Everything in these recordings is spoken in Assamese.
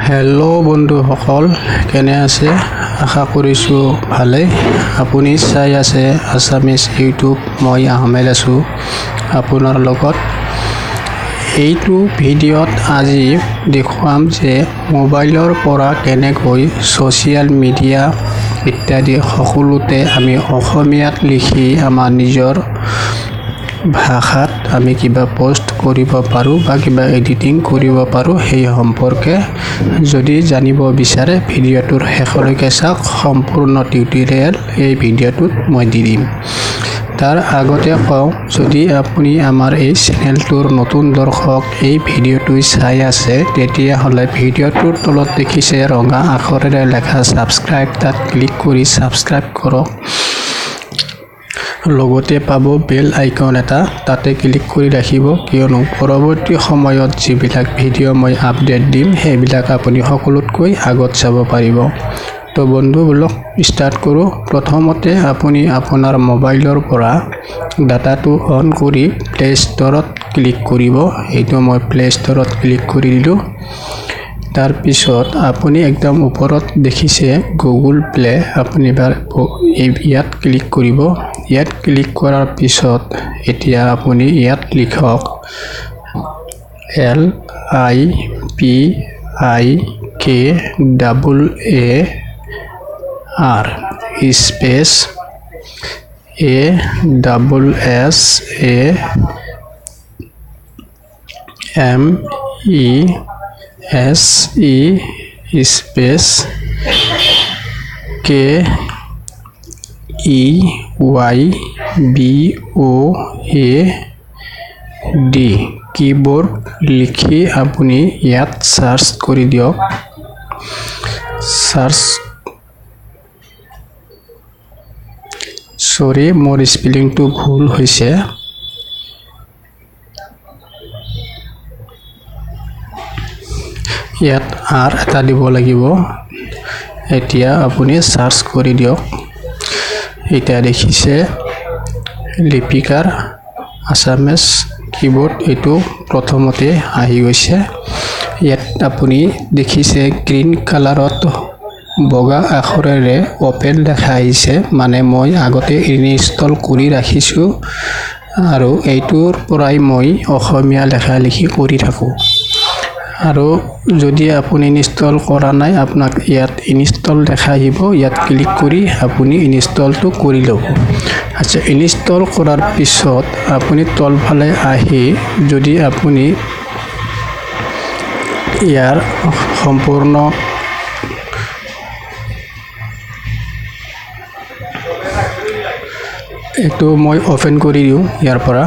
হেল্ল' বন্ধুসকল, কেনে আছে? আশা কৰিছোঁ ভালেই। আপুনি চাই আছে আছামিজ ইউটিউব। মই আহমেদ আছোঁ আপোনাৰ লগত। এইটো ভিডিঅ'ত আজি দেখুৱাম যে মোবাইলৰ পৰা কেনেকৈ ছ'চিয়েল মিডিয়া ইত্যাদি সকলোতে আমি অসমীয়াত লিখি আমাৰ নিজৰ ভাষাত আমি কিবা পোষ্ট কৰিব পাৰোঁ বা কিবা এডিটিং কৰিব পাৰোঁ। সেই সম্পৰ্কে যদি জানিব বিচাৰে ভিডিঅ'টোৰ শেষলৈকে চাওক। সম্পূৰ্ণ টিউটৰিয়েল এই ভিডিঅ'টোত মই দি দিম। তাৰ আগতে কওঁ, যদি আপুনি আমাৰ এই চেনেলটোৰ নতুন দৰ্শক এই ভিডিঅ'টো চাই আছে, তেতিয়াহ'লে ভিডিঅ'টোৰ তলত দেখিছে ৰঙা আখৰেৰে লেখা ছাবস্ক্ৰাইব, তাত ক্লিক কৰি ছাবস্ক্ৰাইব কৰক। লগতে পাব বেল আইকন এটা, তাতে ক্লিক কৰি ৰাখিব, কিয়নো পৰৱৰ্তী সময়ত যিবিলাক ভিডিঅ' মই আপডেট দিম সেইবিলাক আপুনি সকলোতকৈ আগত চাব পাৰিব। তো বন্ধুবিলাক ষ্টাৰ্ট কৰোঁ। প্ৰথমতে আপুনি আপোনাৰ মোবাইলৰ পৰা ডাটাটো অন কৰি প্লে ষ্ট'ৰত ক্লিক কৰিব। এইটো মই প্লে ষ্ট'ৰত ক্লিক কৰি দিলোঁ। তাৰপিছত আপুনি একদম ওপৰত দেখিছে গুগল প্লে, আপুনি ইয়াত ক্লিক কৰিব। ইয়াত ক্লিক কৰাৰ পিছত এতিয়া আপুনি ইয়াত লিখক LIPIKAAR space ASSAMESE space KEYBOAD keyboard লিখি আপুনি ইয়াত সাৰ্চ কৰি দিয়ক। সৰি মোৰ স্পেলিংটো ভুল হৈছে। ইয়াত আৰ এটা দিব লাগিব। এতিয়া আপুনি সাৰ্চ কৰি দিয়ক। এতিয়া দেখিছে লিপিকাৰ আছামিজ কিবৰ্ড, এইটো প্ৰথমতে আহি গৈছে। ইয়াত আপুনি দেখিছে গ্ৰীণ কালাৰত বগা আখৰেৰে অপেন দেখা আহিছে, মানে মই আগতে ইনষ্টল কৰি ৰাখিছোঁ আৰু এইটোৰ পৰাই মই অসমীয়া লেখা লিখি কৰি থাকোঁ। আৰু যদি আপুনি ইনষ্টল কৰা নাই, আপোনাক ইয়াত ইনষ্টল দেখা আহিব। ইয়াত ক্লিক কৰি আপুনি ইনষ্টলটো কৰি ল'ব। আচ্ছা, ইনষ্টল কৰাৰ পিছত আপুনি তলফালে আহি যদি আপুনি ইয়াৰ সম্পূৰ্ণ এইটো মই অপেন কৰি দিওঁ। ইয়াৰ পৰা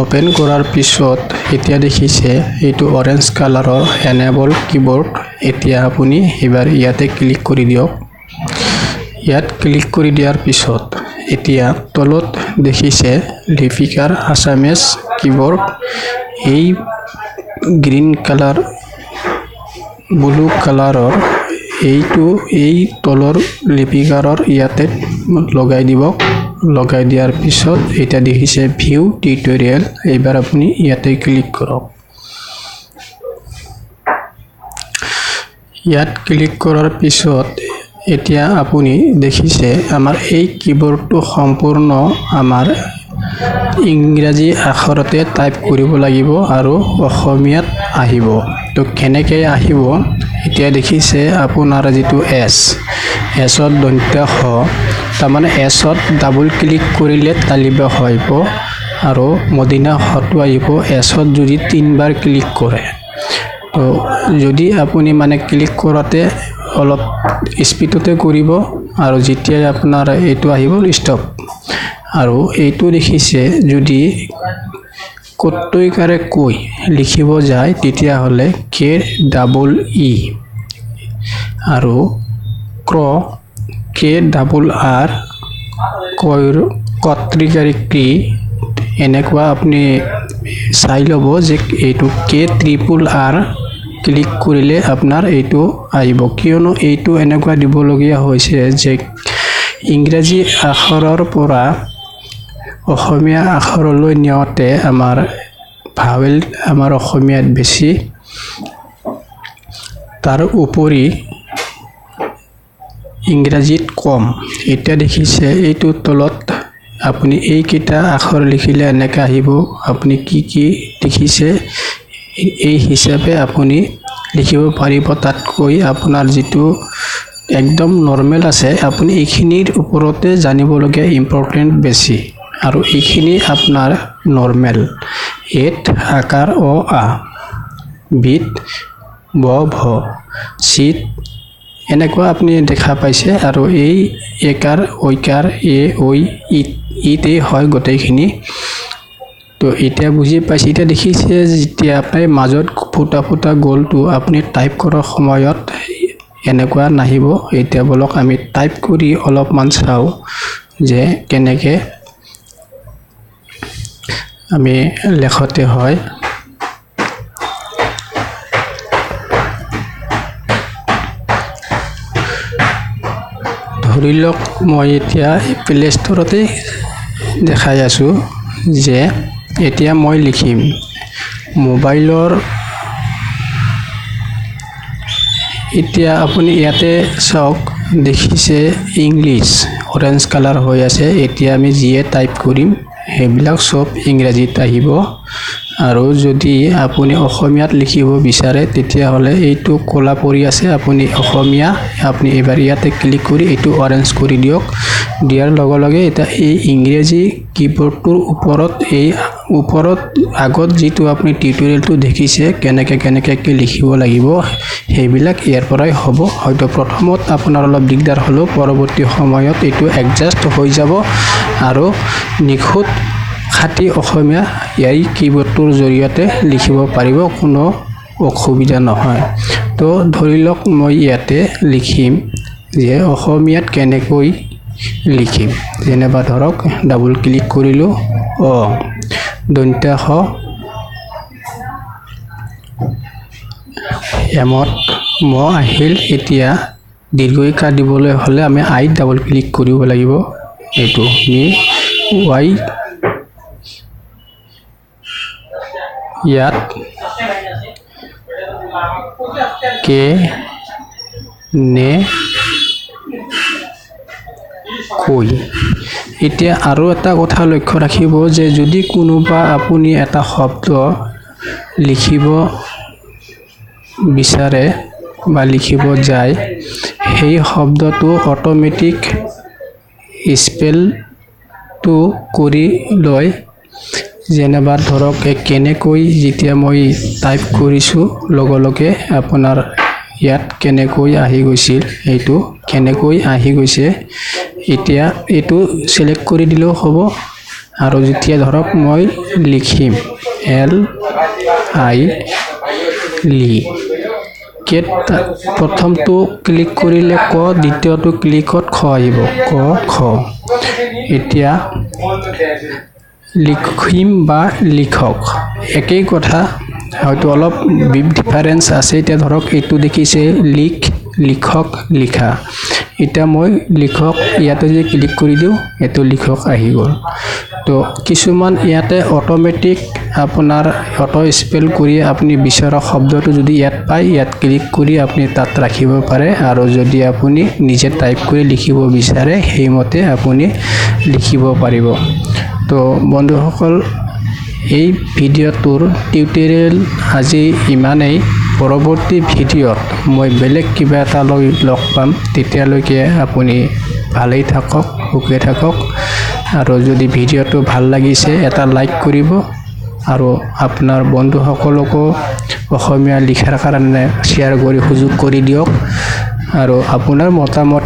অপেন কৰাৰ পিছত এতিয়া দেখিছে এইটো অৰেঞ্জ কালাৰৰ এনেবল কিবৰ্ড। এতিয়া আপুনি এবাৰ ইয়াতে ক্লিক কৰি দিয়ক। ইয়াত ক্লিক কৰি দিয়াৰ পিছত এতিয়া তলত দেখিছে লিপিকাৰ আছামিজ কিবৰ্ড। এই গ্ৰীণ কালাৰ ব্লু কালাৰৰ এই তলৰ লিপিকাৰৰ ইয়াতে লগাই দিব। লগাই দিয়াৰ পিছত এতিয়া দেখিছে ভিউ টিউটৰিয়েল। এইবাৰ আপুনি ইয়াতে ক্লিক কৰক। ইয়াত ক্লিক কৰাৰ পিছত এতিয়া আপুনি দেখিছে আমাৰ এই কিবৰ্ডটো সম্পূৰ্ণ আমাৰ ইংৰাজী আখৰতে টাইপ কৰিব লাগিব আৰু অসমীয়াত আহিব। তো কেনেকৈ আহিব, এতিয়া দেখিছে আপোনাৰ যিটো এছত দন্ত্য হ, তাৰমানে এছত ডাবল ক্লিক কৰিলে তালিব আহিব আৰু মদিনা হটো আহিব। এছত যদি 3 বাৰ ক্লিক কৰে, তো যদি আপুনি মানে ক্লিক কৰোঁতে অলপ স্পীডতে কৰিব আৰু যেতিয়াই আপোনাৰ এইটো আহিব ষ্টপ। আৰু এইটো দেখিছে যদি কট্টৈকাৰে কৈ লিখিব যায়, তেতিয়াহ'লে KEE আৰু KRR কত্ৰিকাৰী কি, এনেকুৱা আপুনি চাই ল'ব যে এইটো KRRR ক্লিক কৰিলে আপোনাৰ এইটো আহিব। কিয়নো এইটো এনেকুৱা দিবলগীয়া হৈছে যে ইংৰাজী আখৰৰ পৰা অসমীয়া আখৰলৈ নিওঁতে আমাৰ ভাৱেল আমাৰ অসমীয়াত বেছি তাৰ উপৰি ইংৰাজীত কম। এতিয়া দেখিছে এইটোৰ তলত আপুনি এইকেইটা আখৰ লিখিলে এনেকৈ আহিব। আপুনি কি কি দেখিছে এই হিচাপে আপুনি লিখিব পাৰিব। তাতকৈ আপোনাৰ যিটো একদম নৰ্মেল আছে আপুনি এইখিনিৰ ওপৰতে জানিবলগীয়া ইম্পৰ্টেণ্ট বেছি। আৰু এইখিনি আপোনাৰ নৰ্মেল। এত আকাৰ অ আ, বিত ব ভ, চিত এনেকুৱা আপুনি দেখা পাইছে। আৰু এই একাৰ ঐকাৰ এ ঐ ইতে হয় গোটেইখিনি। তো এতিয়া বুজি পাইছে। এতিয়া দেখিছে যেতিয়া আপোনাৰ মাজত ফুটা ফুটা গ'লটো আপুনি টাইপ কৰাৰ সময়ত এনেকুৱা নাহিব। এতিয়া বলক আমি টাইপ কৰি অলপমান চাওঁ যে কেনেকৈ আমি লেখতে হয়। ধৰি লওক মই এতিয়া প্লে ষ্ট'ৰতে দেখাই আছোঁ যে এতিয়া মই লিখিম মোবাইলৰ। এতিয়া আপুনি ইয়াতে চাওক দেখিছে ইংলিছ অৰেঞ্জ কালাৰ হৈ আছে। এতিয়া আমি যিয়ে টাইপ কৰিম সেইবিলাক চব ইংৰাজীত আহিব। আৰু যদি আপুনি অসমীয়াত লিখিব বিচাৰে তেতিয়াহ'লে এইটো ক'লা পৰি আছে আপুনি অসমীয়া আপুনি এবাৰ ইয়াতে ক্লিক কৰি এইটো অৰেঞ্জ কৰি দিয়ক। দিয়াৰ লগে লগে এতিয়া এই ইংৰাজী কীবোৰ্ডটোৰ ওপৰত আগত যিটো আপুনি টিউটৰিয়েলটো দেখিছে কেনেকৈ লিখিব লাগিব সেইবিলাক ইয়াৰ পৰাই হ'ব। হয়তো প্ৰথমত আপোনাৰ অলপ দিগদাৰ হ'লেও পৰৱৰ্তী সময়ত এইটো এডজাষ্ট হৈ যাব আৰু নিখুঁত খাটি অসমীয়া এই কীবোৰ্ডটোৰ জৰিয়তে লিখিব পাৰিব, কোনো অসুবিধা নহয়। তো ধৰি লওক মই ইয়াতে লিখিম যে অসমীয়াত কেনেকৈ লিখিম। যেনিবা ধৰক ডাবল ক্লিক কৰিলোঁ অ দন্ত্য স এমত ম আহিল। এতিয়া দীৰ্ঘিকা দিবলৈ হ'লে আমি আইত ডাবল ক্লিক কৰিব লাগিব। এইটো মি ৱাই ইয়াত কে নে কৈ। এতিয়া আৰু এটা কথা লক্ষ্য ৰাখিব যে যদি কোনোবা আপুনি এটা শব্দ লিখিব বিচাৰে বা লিখিব যায় সেই শব্দটো অট'মেটিক স্পেলটো কৰি লয়। যেনিবা ধৰক কেনেকৈ যেতিয়া মই টাইপ কৰিছোঁ লগে লগে আপোনাৰ ইয়াত কেনেকৈ আহি গৈছিল এইটো কেনেকৈ আহি গৈছে। এতিয়া এইটো চিলেক্ট কৰি দিলেও হ'ব। আৰু যেতিয়া ধৰক মই লিখিম এল আই লি কেত প্ৰথমটো ক্লিক কৰিলে ক, দ্বিতীয়টো ক্লিকত খ আহিব ক খ। এতিয়া লিখিম বা লিখক একেই কথা, হয়তো অলপ ডিফাৰেঞ্চ আছে। এতিয়া ধৰক এইটো দেখিছে লিখক লিখা। এতিয়া মই লিখক ইয়াতে যদি ক্লিক কৰি দিওঁ এইটো লিখক আহি গ'ল। তো কিছুমান ইয়াতে অট'মেটিক আপোনাৰ অটো স্পেল কৰি আপুনি বিচৰা শব্দটো যদি ইয়াত পায় ইয়াত ক্লিক কৰি আপুনি তাত ৰাখিব পাৰে। আৰু যদি আপুনি নিজে টাইপ কৰি লিখিব বিচাৰে সেইমতে আপুনি লিখিব পাৰিব। তো বন্ধুসকল এই ভিডিঅ'টোৰ টিউটৰিয়েল আজি ইমানেই। পৰৱৰ্তী ভিডিঅ'ত মই বেলেগ কিবা এটা লৈ লগ পাম। তেতিয়ালৈকে আপুনি ভালেই থাকক, সুখে থাকক। আৰু যদি ভিডিঅ'টো ভাল লাগিছে এটা লাইক কৰিব আৰু আপোনাৰ বন্ধুসকলকো অসমীয়া লিখাৰ কাৰণে শ্বেয়াৰ কৰি সুযোগ কৰি দিয়ক। আৰু আপোনাৰ মতামত